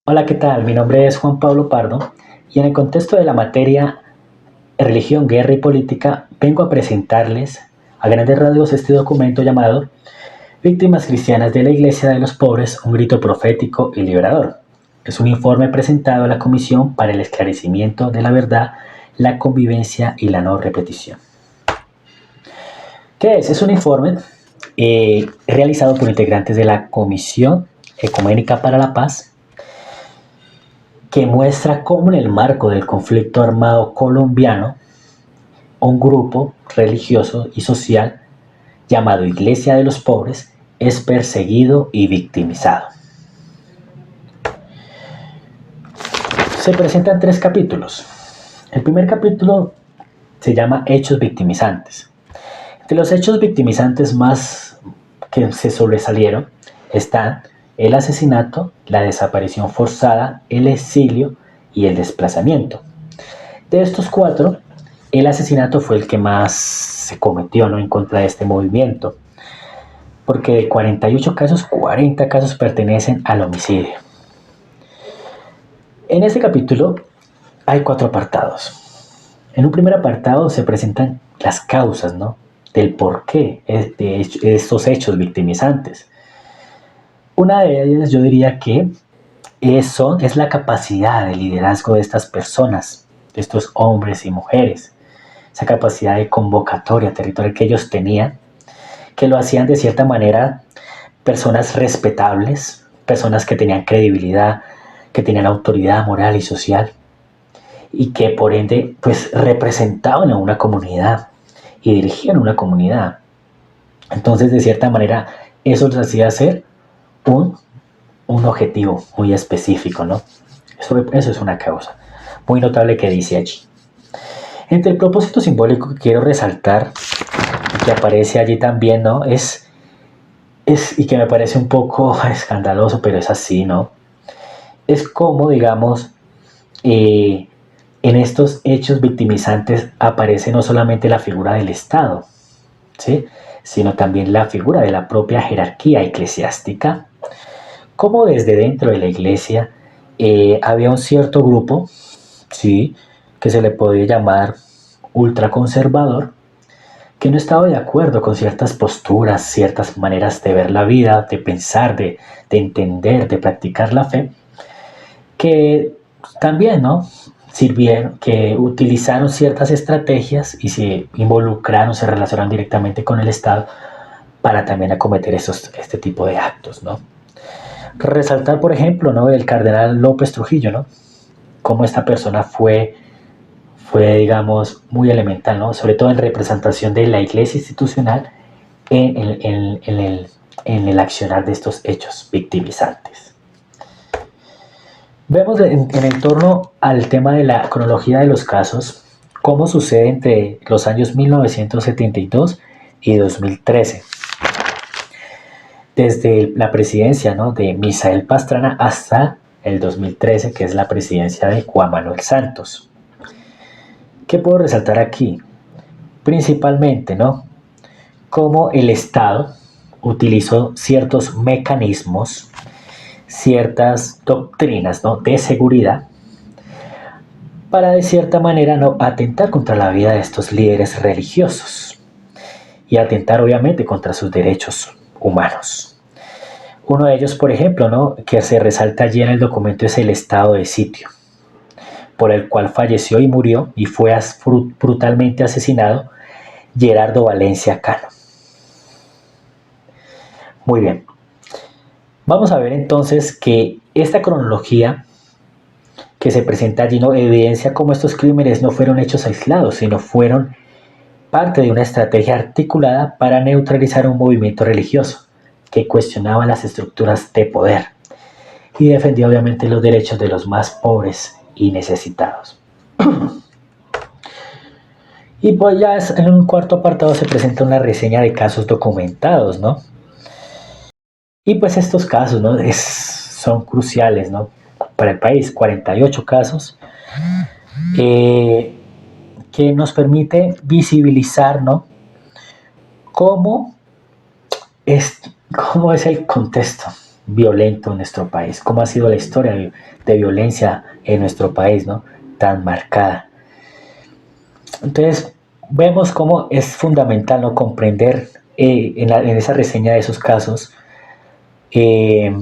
Hola, ¿qué tal? Mi nombre es Juan Pablo Pardo y en el contexto de la materia Religión, Guerra y Política vengo a presentarles a grandes rasgos este documento llamado Víctimas Cristianas de la Iglesia de los Pobres, un grito profético y liberador. Es un informe presentado a la Comisión para el Esclarecimiento de la Verdad, la Convivencia y la No Repetición. ¿Qué es? Es un informe realizado por integrantes de la Comisión Ecuménica para la Paz, que muestra cómo en el marco del conflicto armado colombiano, un grupo religioso y social llamado Iglesia de los Pobres es perseguido y victimizado. Se presentan 3 capítulos. El primer capítulo se llama Hechos victimizantes. Entre los hechos victimizantes más que se sobresalieron están el asesinato, la desaparición forzada, el exilio y el desplazamiento. De estos 4, el asesinato fue el que más se cometió, ¿no?, en contra de este movimiento, porque de 48 casos, 40 casos pertenecen al homicidio. En este capítulo hay 4 apartados. En un primer apartado se presentan las causas, ¿no?, del porqué de estos hechos victimizantes. Una de ellas yo diría que es la capacidad de liderazgo de estas personas, de estos hombres y mujeres, esa capacidad de convocatoria territorial que ellos tenían, que lo hacían de cierta manera personas respetables, personas que tenían credibilidad, que tenían autoridad moral y social, y que por ende pues representaban a una comunidad y dirigían una comunidad. Entonces, de cierta manera, eso les hacía ser un objetivo muy específico, ¿no? Eso es una causa muy notable que dice allí. Entre el propósito simbólico que quiero resaltar, que aparece allí también, ¿no?, y que me parece un poco escandaloso, pero es así, ¿no? Es como, digamos, en estos hechos victimizantes aparece no solamente la figura del Estado, ¿sí?, sino también la figura de la propia jerarquía eclesiástica, como desde dentro de la iglesia había un cierto grupo, ¿sí?, que se le podía llamar ultraconservador, que no estaba de acuerdo con ciertas posturas, ciertas maneras de ver la vida, de pensar, de entender, de practicar la fe, que también, ¿no?, sirvieron, que utilizaron ciertas estrategias y se involucraron, se relacionaron directamente con el Estado para también acometer este tipo de actos, ¿no? Resaltar, por ejemplo, ¿no?, el cardenal López Trujillo, ¿no?, cómo esta persona fue, digamos, muy elemental, ¿no?, sobre todo en representación de la iglesia institucional en el accionar de estos hechos victimizantes. Vemos en torno al tema de la cronología de los casos, cómo sucede entre los años 1972 y 2013. Desde la presidencia, ¿no?, de Misael Pastrana hasta el 2013, que es la presidencia de Juan Manuel Santos. ¿Qué puedo resaltar aquí? Principalmente, ¿no?, cómo el Estado utilizó ciertos mecanismos, ciertas doctrinas, ¿no?, de seguridad para de cierta manera no atentar contra la vida de estos líderes religiosos y atentar obviamente contra sus derechos humanos. Uno de ellos, por ejemplo, ¿no?, que se resalta allí en el documento es el estado de sitio, por el cual falleció y murió y fue brutalmente asesinado Gerardo Valencia Cano. Muy bien. Vamos a ver entonces que esta cronología que se presenta allí no evidencia cómo estos crímenes no fueron hechos aislados, sino fueron parte de una estrategia articulada para neutralizar un movimiento religioso que cuestionaba las estructuras de poder y defendía obviamente los derechos de los más pobres y necesitados. Y pues ya en un cuarto apartado se presenta una reseña de casos documentados, ¿no? Y pues estos casos, ¿no?, son cruciales, ¿no?, para el país. 48 casos que nos permite visibilizar, ¿no?, cómo es el contexto violento en nuestro país, cómo ha sido la historia de violencia en nuestro país, ¿no? Tan marcada. Entonces, vemos cómo es fundamental, ¿no?, comprender en esa reseña de esos casos eh,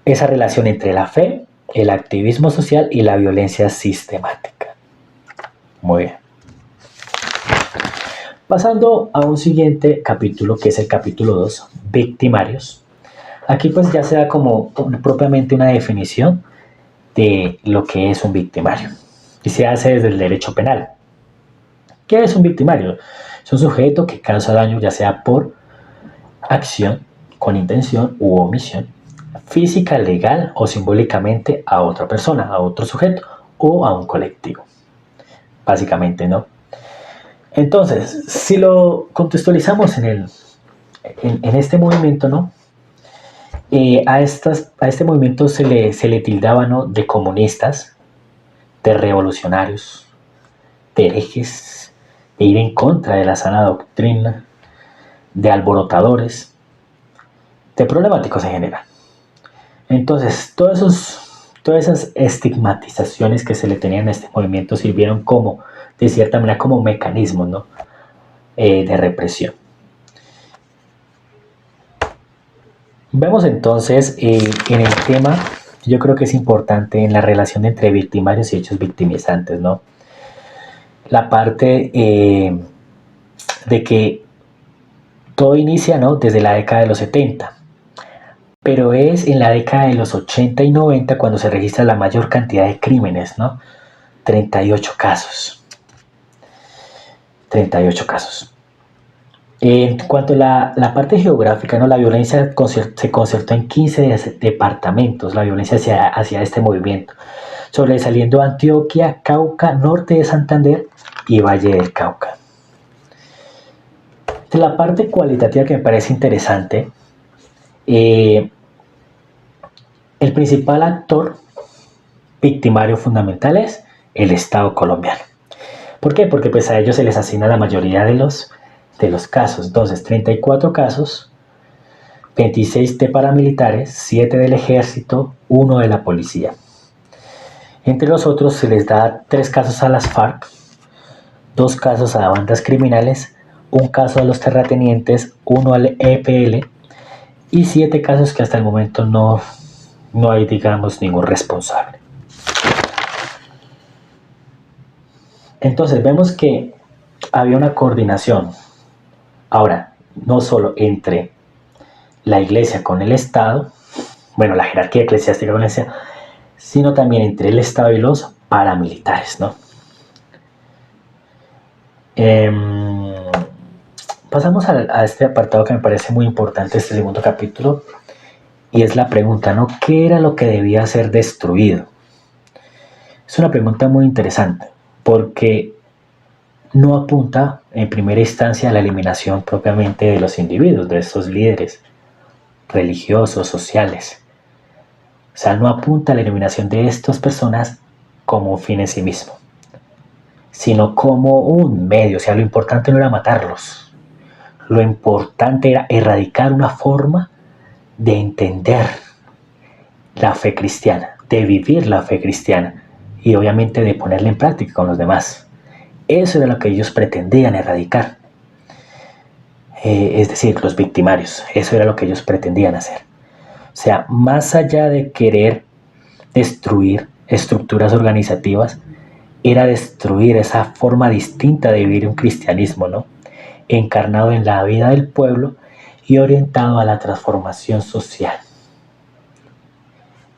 esa relación entre la fe, el activismo social y la violencia sistemática. Muy bien. Pasando a un siguiente capítulo, que es el capítulo 2, victimarios. Aquí pues ya se da como propiamente una definición de lo que es un victimario. Y se hace desde el derecho penal. ¿Qué es un victimario? Es un sujeto que causa daño ya sea por acción, con intención u omisión, física, legal o simbólicamente a otra persona, a otro sujeto o a un colectivo. Básicamente, ¿no? Entonces, si lo contextualizamos en este movimiento, ¿no? A este movimiento se le tildaba, ¿no?, de comunistas, de revolucionarios, de herejes, de ir en contra de la sana doctrina, de alborotadores, de problemáticos en general. Entonces, todas esas estigmatizaciones que se le tenían a este movimiento sirvieron como, de cierta manera, como mecanismos, ¿no?, de represión. Vemos entonces en el tema, yo creo que es importante en la relación entre victimarios y hechos victimizantes, ¿no? La parte de que todo inicia, ¿no?, desde la década de los 70, pero es en la década de los 80 y 90 cuando se registra la mayor cantidad de crímenes, ¿no? 38 casos. 38 casos. En cuanto a la parte geográfica, ¿no?, la violencia se concertó en 15 departamentos, la violencia hacia este movimiento, sobresaliendo Antioquia, Cauca, norte de Santander y Valle del Cauca. De la parte cualitativa que me parece interesante, el principal actor victimario fundamental es el Estado colombiano. ¿Por qué? Porque pues a ellos se les asigna la mayoría de los casos. Entonces, 34 casos, 26 de paramilitares, 7 del ejército, 1 de la policía. Entre los otros se les da 3 casos a las FARC, 2 casos a bandas criminales, 1 caso a los terratenientes, 1 al EPL y 7 casos que hasta el momento no hay, digamos, ningún responsable. Entonces vemos que había una coordinación. Ahora, no solo entre la iglesia con el Estado, bueno, la jerarquía eclesiástica con la iglesia, sino también entre el Estado y los paramilitares, ¿no? Pasamos a este apartado que me parece muy importante, este segundo capítulo, y es la pregunta, ¿no? ¿Qué era lo que debía ser destruido? Es una pregunta muy interesante, porque no apunta en primera instancia a la eliminación propiamente de los individuos, de estos líderes religiosos, sociales. O sea, no apunta a la eliminación de estas personas como un fin en sí mismo, sino como un medio. O sea, lo importante no era matarlos. Lo importante era erradicar una forma de entender la fe cristiana, de vivir la fe cristiana y obviamente de ponerla en práctica con los demás. Eso era lo que ellos pretendían erradicar. Es decir, los victimarios. Eso era lo que ellos pretendían hacer. O sea, más allá de querer destruir estructuras organizativas, era destruir esa forma distinta de vivir un cristianismo, ¿no?, encarnado en la vida del pueblo y orientado a la transformación social.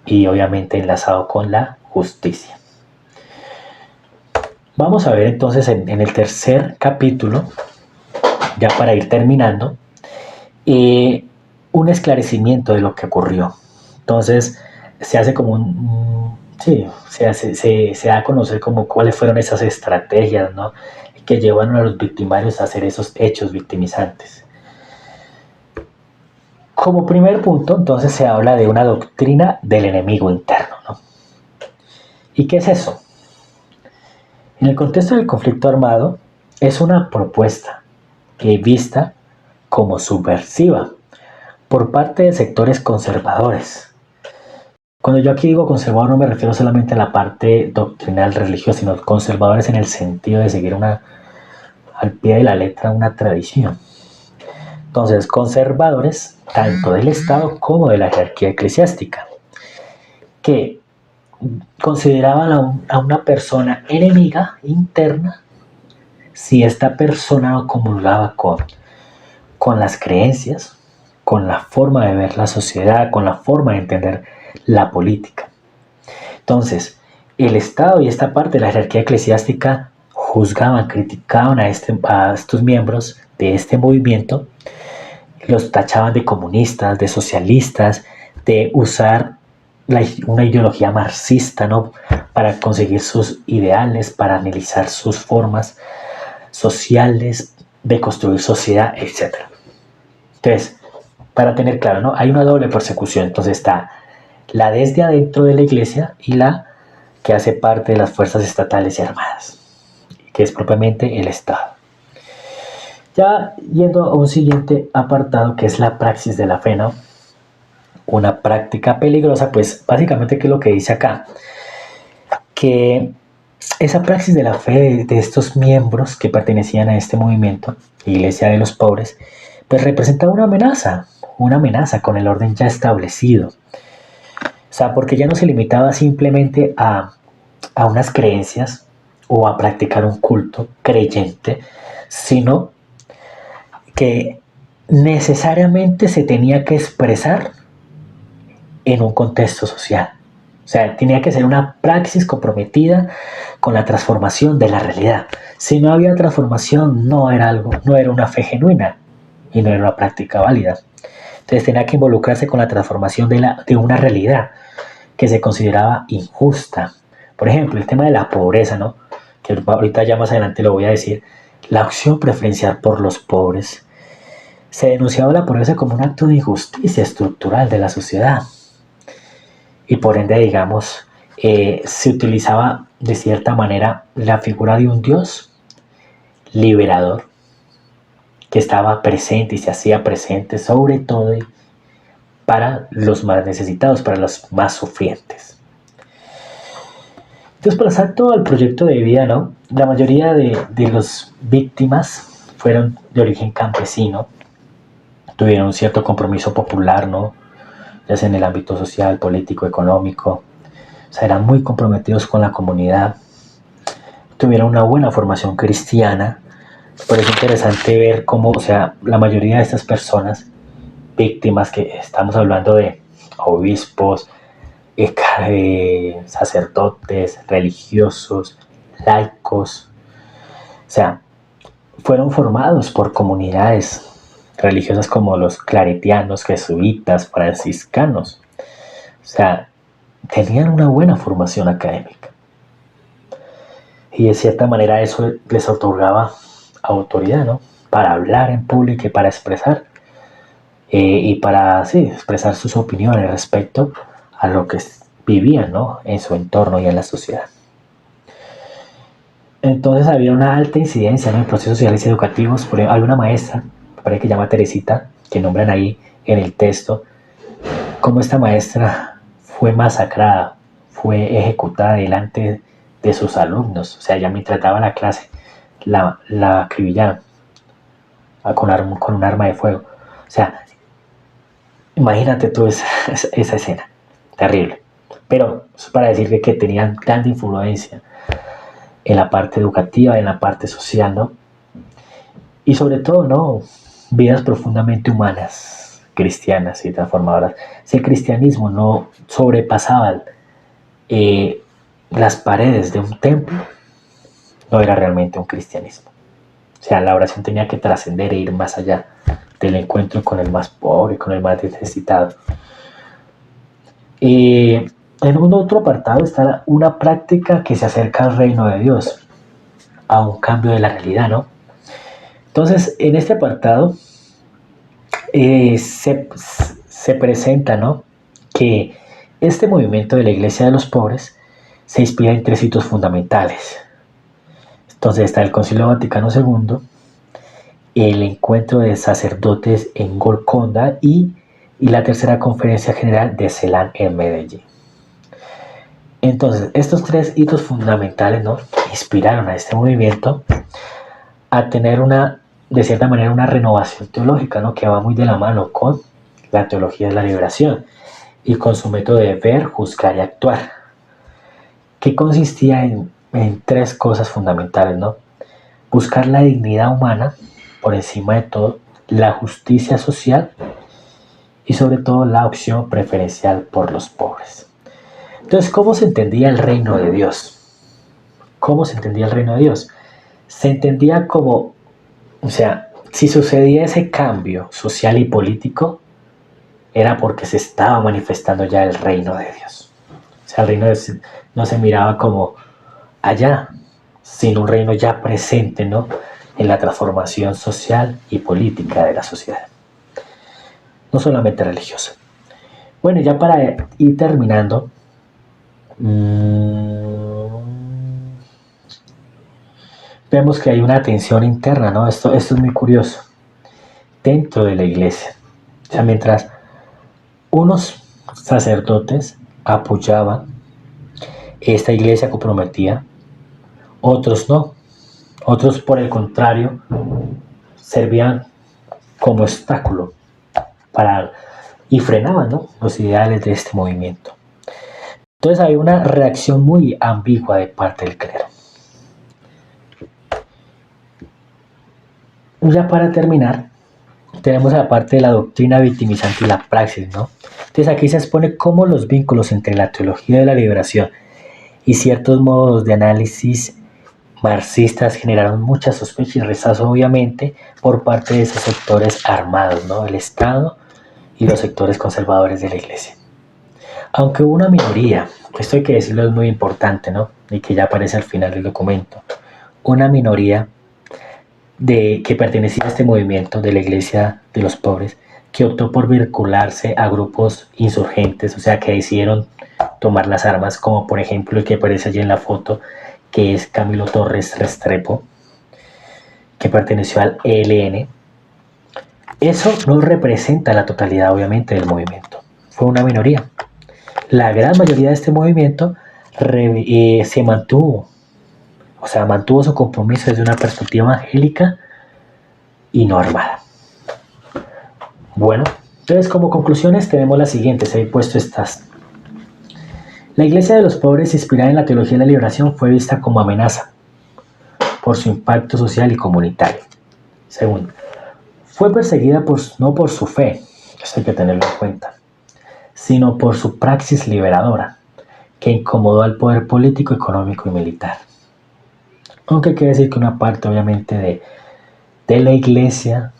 Y obviamente enlazado con la justicia. Vamos a ver entonces en el tercer capítulo, ya para ir terminando, un esclarecimiento de lo que ocurrió. Entonces se hace como se da a conocer como cuáles fueron esas estrategias, ¿no?, que llevaron a los victimarios a hacer esos hechos victimizantes. Como primer punto, entonces se habla de una doctrina del enemigo interno, ¿no? ¿Y qué es eso? En el contexto del conflicto armado, es una propuesta que vista como subversiva, por parte de sectores conservadores. Cuando yo aquí digo conservador no me refiero solamente a la parte doctrinal religiosa, sino conservadores en el sentido de seguir al pie de la letra una tradición. Entonces, conservadores tanto del Estado como de la jerarquía eclesiástica, que consideraban a una persona enemiga interna si esta persona no comulgaba con las creencias, con la forma de ver la sociedad, con la forma de entender la política. Entonces, el Estado y esta parte de la jerarquía eclesiástica juzgaban, criticaban a estos miembros de este movimiento, los tachaban de comunistas, de socialistas, de usar una ideología marxista, ¿no?, para conseguir sus ideales, para analizar sus formas sociales, de construir sociedad, etc. Entonces, para tener claro, ¿no?, hay una doble persecución. Entonces está la desde adentro de la iglesia y la que hace parte de las fuerzas estatales y armadas, que es propiamente el Estado. Ya yendo a un siguiente apartado, que es la praxis de la fe, ¿no? Una práctica peligrosa, pues básicamente, ¿qué es lo que dice acá? Que esa praxis de la fe de estos miembros que pertenecían a este movimiento, Iglesia de los Pobres, pues representaba una amenaza con el orden ya establecido. O sea, porque ya no se limitaba simplemente a unas creencias o a practicar un culto creyente, sino que necesariamente se tenía que expresar en un contexto social. O sea, tenía que ser una praxis comprometida con la transformación de la realidad. Si no había transformación, no era una fe genuina y no era una práctica válida. Entonces tenía que involucrarse con la transformación de una realidad que se consideraba injusta. Por ejemplo, el tema de la pobreza, ¿no?, que ahorita ya más adelante lo voy a decir. La opción preferencial por los pobres. Se denunciaba la pobreza como un acto de injusticia estructural de la sociedad. Y por ende, digamos, se utilizaba de cierta manera la figura de un Dios liberador que estaba presente y se hacía presente sobre todo para los más necesitados, para los más sufrientes. Entonces, pasando al proyecto de vida, ¿no?, la mayoría de las víctimas fueron de origen campesino, tuvieron un cierto compromiso popular, ¿no?, ya sea en el ámbito social, político, económico. O sea, eran muy comprometidos con la comunidad, tuvieron una buena formación cristiana. Por eso es interesante ver cómo, o sea, la mayoría de estas personas víctimas, que estamos hablando de obispos, sacerdotes, religiosos, laicos, o sea, fueron formados por comunidades religiosas como los claretianos, jesuitas, franciscanos. O sea, tenían una buena formación académica. Y de cierta manera eso les otorgaba autoridad, ¿no?, para hablar en público y para expresar, y para, sí, expresar sus opiniones respecto a lo que vivían, ¿no?, en su entorno y en la sociedad. Entonces había una alta incidencia, ¿no?, en procesos sociales y educativos. Por ejemplo, hay una maestra, me parece que se llama Teresita, que nombran ahí en el texto, cómo esta maestra fue masacrada, fue ejecutada delante de sus alumnos. O sea, ella mientras daba la clase la acribillaron con un arma de fuego. O sea, imagínate tú esa escena, terrible. Pero eso para decir que tenían tanta influencia en la parte educativa, en la parte social, ¿no? Y sobre todo, ¿no?, vidas profundamente humanas, cristianas y transformadoras. Si el cristianismo no sobrepasaba las paredes de un templo, no era realmente un cristianismo. O sea, la oración tenía que trascender e ir más allá del encuentro con el más pobre, con el más necesitado. En un otro apartado está una práctica que se acerca al reino de Dios, a un cambio de la realidad, ¿no? Entonces, en este apartado se presenta, ¿no?, que este movimiento de la Iglesia de los Pobres se inspira en 3 hitos fundamentales. Entonces está el Concilio Vaticano II, el encuentro de sacerdotes en Golconda y y la tercera conferencia general de CELAC en Medellín. Entonces, estos tres hitos fundamentales, ¿no?, inspiraron a este movimiento a tener de cierta manera, una renovación teológica, ¿no?, que va muy de la mano con la teología de la liberación y con su método de ver, juzgar y actuar, que consistía en tres cosas fundamentales, ¿no? Buscar la dignidad humana por encima de todo, la justicia social y sobre todo la opción preferencial por los pobres. Entonces, ¿cómo se entendía el reino de Dios? ¿Cómo se entendía el reino de Dios? Se entendía como, o sea, si sucedía ese cambio social y político, era porque se estaba manifestando ya el reino de Dios. O sea, el reino de Dios no se miraba como allá, sino un reino ya presente, ¿no?, en la transformación social y política de la sociedad, no solamente religiosa. Bueno, ya para ir terminando, vemos que hay una tensión interna, ¿no? Esto es muy curioso, dentro de la iglesia. O sea, mientras unos sacerdotes apoyaban esta iglesia comprometida, otros no. Otros, por el contrario, servían como obstáculo y frenaban, ¿no?, los ideales de este movimiento. Entonces hay una reacción muy ambigua de parte del clero. Ya para terminar, tenemos la parte de la doctrina victimizante y la praxis, ¿no? Entonces aquí se expone cómo los vínculos entre la teología de la liberación y ciertos modos de análisis marxistas generaron mucha sospecha y rechazo, obviamente, por parte de esos sectores armados, ¿no?, el Estado y los sectores conservadores de la Iglesia. Aunque hubo una minoría, esto hay que decirlo, es muy importante, ¿no?, y que ya aparece al final del documento, una minoría que pertenecía a este movimiento de la Iglesia de los Pobres, que optó por vincularse a grupos insurgentes, o sea, que decidieron tomar las armas, como por ejemplo el que aparece allí en la foto, que es Camilo Torres Restrepo, que perteneció al ELN. Eso no representa la totalidad, obviamente, del movimiento. Fue una minoría. La gran mayoría de este movimiento se mantuvo, o sea, mantuvo su compromiso desde una perspectiva evangélica y no armada. Bueno, entonces como conclusiones tenemos las siguientes, he puesto estas. La Iglesia de los Pobres, inspirada en la teología de la liberación, fue vista como amenaza por su impacto social y comunitario. Segundo, fue perseguida no por su fe, esto hay que tenerlo en cuenta, sino por su praxis liberadora, que incomodó al poder político, económico y militar. Aunque hay que decir que una parte, obviamente, de la Iglesia,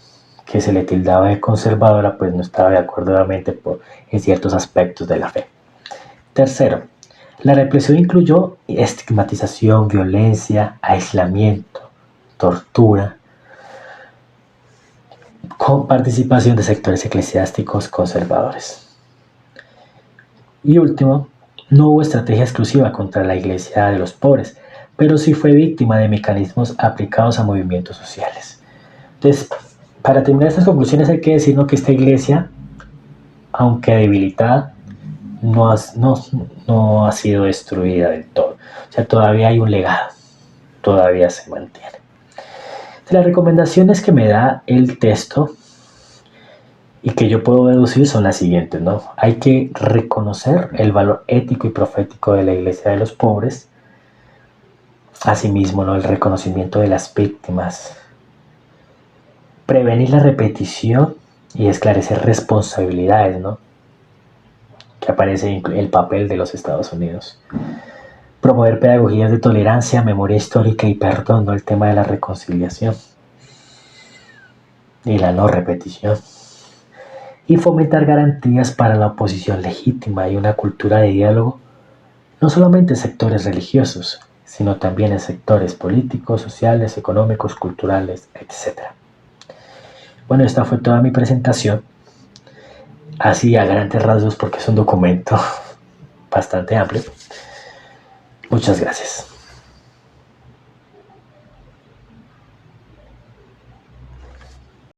que se le tildaba de conservadora, pues no estaba de acuerdo, obviamente, en ciertos aspectos de la fe. Tercero, la represión incluyó estigmatización, violencia, aislamiento, tortura, con participación de sectores eclesiásticos conservadores. Y último, no hubo estrategia exclusiva contra la Iglesia de los Pobres, pero sí fue víctima de mecanismos aplicados a movimientos sociales. Entonces, para terminar estas conclusiones hay que decir, ¿no?, que esta iglesia, aunque debilitada, no ha sido destruida del todo. O sea, todavía hay un legado, todavía se mantiene. Las recomendaciones que me da el texto y que yo puedo deducir son las siguientes, ¿no? Hay que reconocer el valor ético y profético de la Iglesia de los Pobres. Asimismo, ¿no?, el reconocimiento de las víctimas. Prevenir la repetición y esclarecer responsabilidades, ¿no?, que aparece el papel de los Estados Unidos. Promover pedagogías de tolerancia, memoria histórica y perdón, ¿no?, el tema de la reconciliación y la no repetición. Y fomentar garantías para la oposición legítima y una cultura de diálogo, no solamente en sectores religiosos, sino también en sectores políticos, sociales, económicos, culturales, etc. Bueno, esta fue toda mi presentación, así a grandes rasgos, porque es un documento bastante amplio. Muchas gracias.